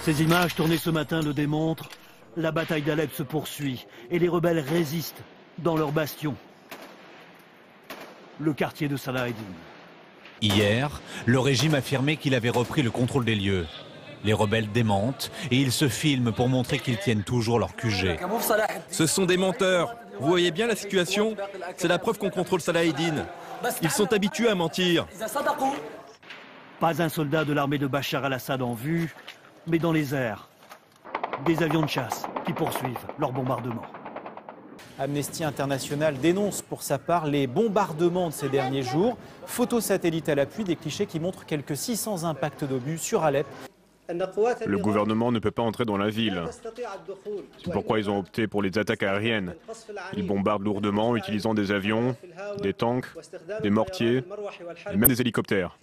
Ces images tournées ce matin le démontrent. La bataille d'Alep se poursuit et les rebelles résistent dans leur bastion, le quartier de Salah Eddin. Hier, le régime affirmait qu'il avait repris le contrôle des lieux. Les rebelles démentent et ils se filment pour montrer qu'ils tiennent toujours leur QG. Ce sont des menteurs. Vous voyez bien la situation? C'est la preuve qu'on contrôle Salah Eddin. Ils sont habitués à mentir. Pas un soldat de l'armée de Bachar al-Assad en vue, mais dans les airs, des avions de chasse qui poursuivent leur bombardement. Amnesty International dénonce pour sa part les bombardements de ces derniers jours. Photos satellites à l'appui, des clichés qui montrent quelques 600 impacts d'obus sur Alep. Le gouvernement ne peut pas entrer dans la ville. C'est pourquoi ils ont opté pour les attaques aériennes. Ils bombardent lourdement, utilisant des avions, des tanks, des mortiers et même des hélicoptères.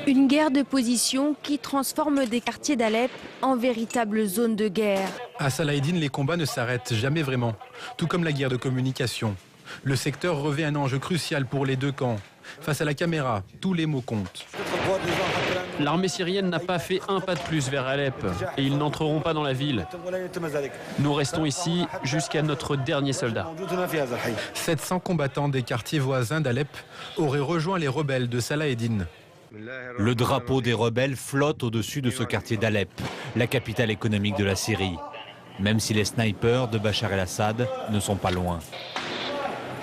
Une guerre de position qui transforme des quartiers d'Alep en véritable zone de guerre. À Salah Eddin, les combats ne s'arrêtent jamais vraiment, tout comme la guerre de communication. Le secteur revêt un enjeu crucial pour les deux camps. Face à la caméra, tous les mots comptent. L'armée syrienne n'a pas fait un pas de plus vers Alep et ils n'entreront pas dans la ville. Nous restons ici jusqu'à notre dernier soldat. 700 combattants des quartiers voisins d'Alep auraient rejoint les rebelles de Salah Eddin. Le drapeau des rebelles flotte au-dessus de ce quartier d'Alep, la capitale économique de la Syrie. Même si les snipers de Bachar el-Assad ne sont pas loin.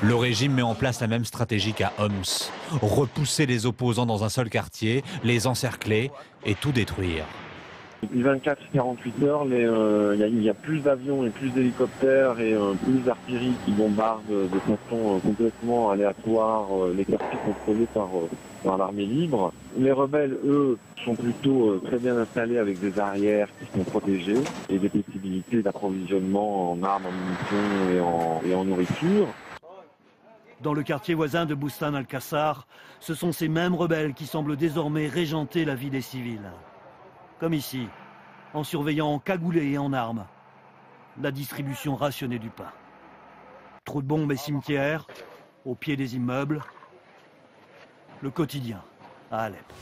Le régime met en place la même stratégie qu'à Homs. Repousser les opposants dans un seul quartier, les encercler et tout détruire. Depuis 24-48 heures, il y a plus d'avions et plus d'hélicoptères et plus d'artillerie qui bombardent de façon complètement aléatoire les quartiers contrôlés par l'armée libre. Les rebelles, eux, sont plutôt très bien installés avec des arrières qui sont protégées et des possibilités d'approvisionnement en armes, en munitions et en nourriture. Dans le quartier voisin de Boustan al-Qassar, ce sont ces mêmes rebelles qui semblent désormais régenter la vie des civils. Comme ici, en surveillant en cagoulé et en armes la distribution rationnée du pain. Trous de bombes et cimetières, au pied des immeubles, le quotidien à Alep.